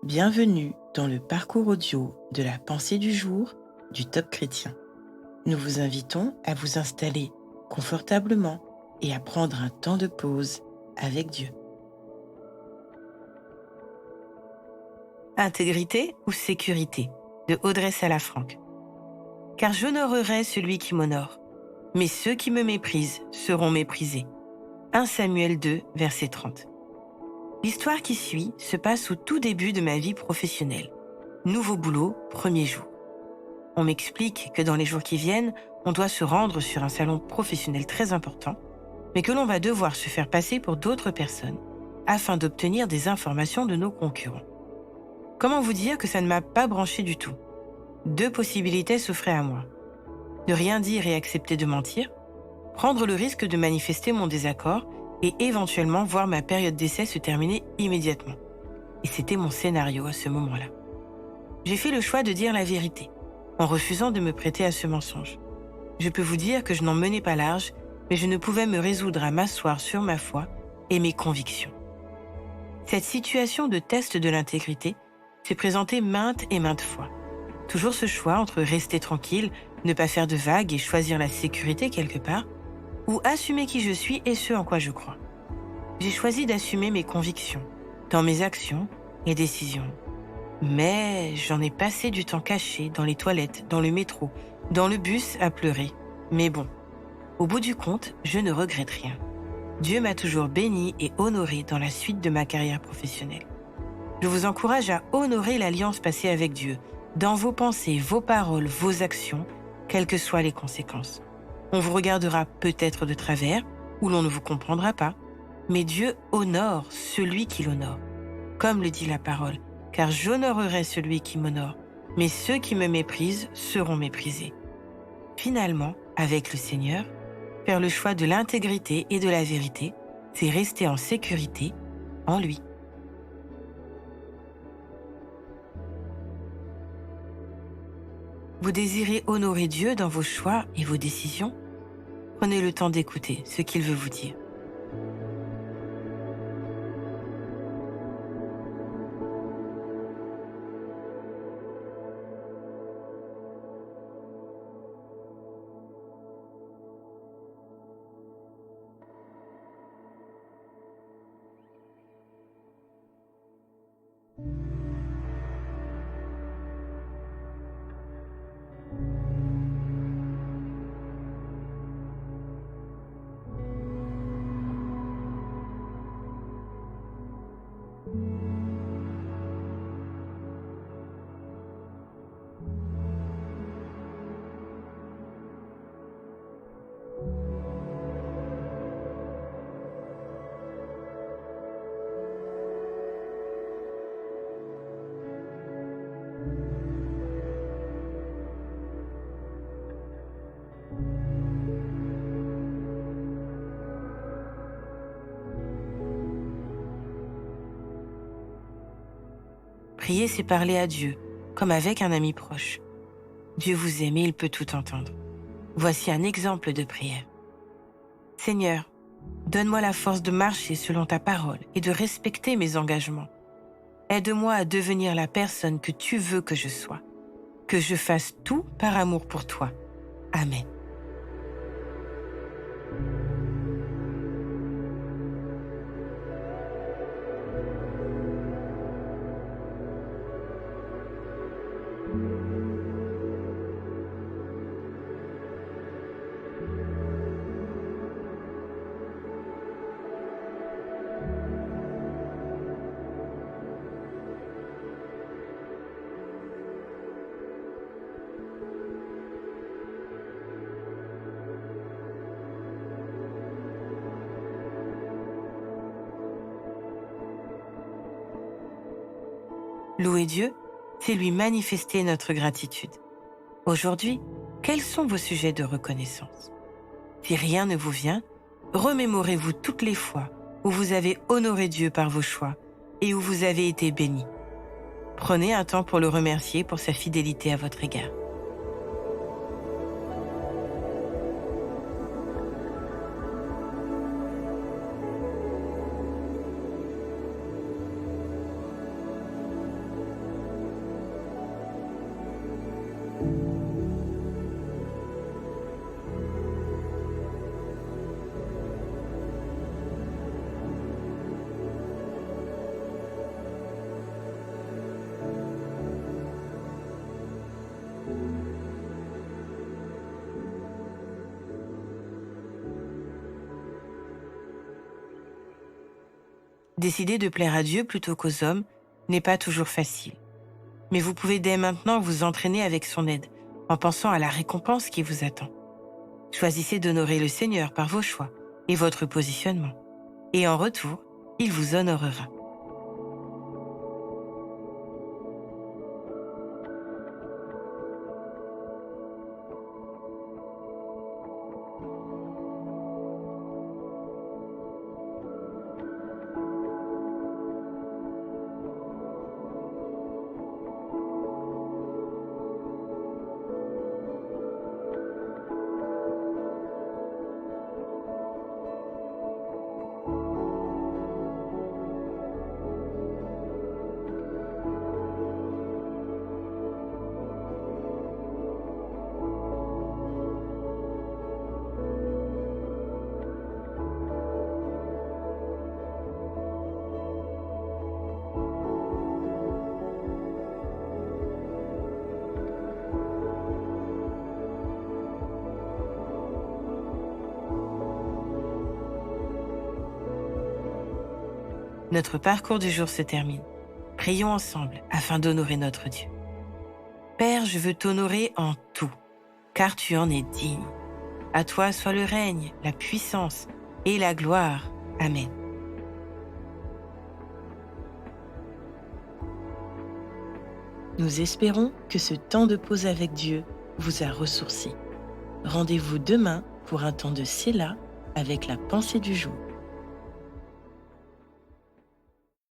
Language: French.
Bienvenue dans le parcours audio de la pensée du jour du Top Chrétien. Nous vous invitons à vous installer confortablement et à prendre un temps de pause avec Dieu. Intégrité ou sécurité de Audrey Salafranque. Car j'honorerai celui qui m'honore, mais ceux qui me méprisent seront méprisés. 1 Samuel 2, verset 30. L'histoire qui suit se passe au tout début de ma vie professionnelle. Nouveau boulot, premier jour. On m'explique que dans les jours qui viennent, on doit se rendre sur un salon professionnel très important, mais que l'on va devoir se faire passer pour d'autres personnes afin d'obtenir des informations de nos concurrents. Comment vous dire que ça ne m'a pas branché du tout? 2 possibilités s'offraient à moi. Ne rien dire et accepter de mentir, prendre le risque de manifester mon désaccord et éventuellement voir ma période d'essai se terminer immédiatement. Et c'était mon scénario à ce moment-là. J'ai fait le choix de dire la vérité, en refusant de me prêter à ce mensonge. Je peux vous dire que je n'en menais pas large, mais je ne pouvais me résoudre à m'asseoir sur ma foi et mes convictions. Cette situation de test de l'intégrité s'est présentée maintes et maintes fois. Toujours ce choix entre rester tranquille, ne pas faire de vagues et choisir la sécurité quelque part, ou assumer qui je suis et ce en quoi je crois. J'ai choisi d'assumer mes convictions, dans mes actions et décisions. Mais j'en ai passé du temps caché dans les toilettes, dans le métro, dans le bus à pleurer. Mais bon, au bout du compte, je ne regrette rien. Dieu m'a toujours béni et honoré dans la suite de ma carrière professionnelle. Je vous encourage à honorer l'alliance passée avec Dieu, dans vos pensées, vos paroles, vos actions, quelles que soient les conséquences. On vous regardera peut-être de travers, ou l'on ne vous comprendra pas, mais Dieu honore celui qui l'honore. Comme le dit la parole, car j'honorerai celui qui m'honore, mais ceux qui me méprisent seront méprisés. Finalement, avec le Seigneur, faire le choix de l'intégrité et de la vérité, c'est rester en sécurité en lui. Vous désirez honorer Dieu dans vos choix et vos décisions? Prenez le temps d'écouter ce qu'il veut vous dire. Prier, c'est parler à Dieu, comme avec un ami proche. Dieu vous aime et il peut tout entendre. Voici un exemple de prière. Seigneur, donne-moi la force de marcher selon ta parole et de respecter mes engagements. Aide-moi à devenir la personne que tu veux que je sois. Que je fasse tout par amour pour toi. Amen. Louer Dieu, c'est lui manifester notre gratitude. Aujourd'hui, quels sont vos sujets de reconnaissance? Si rien ne vous vient, remémorez-vous toutes les fois où vous avez honoré Dieu par vos choix et où vous avez été béni. Prenez un temps pour le remercier pour sa fidélité à votre égard. Décider de plaire à Dieu plutôt qu'aux hommes n'est pas toujours facile. Mais vous pouvez dès maintenant vous entraîner avec son aide, en pensant à la récompense qui vous attend. Choisissez d'honorer le Seigneur par vos choix et votre positionnement. Et en retour, il vous honorera. Notre parcours du jour se termine. Prions ensemble afin d'honorer notre Dieu. Père, je veux t'honorer en tout, car tu en es digne. À toi soit le règne, la puissance et la gloire. Amen. Nous espérons que ce temps de pause avec Dieu vous a ressourci. Rendez-vous demain pour un temps de Séla avec la pensée du jour.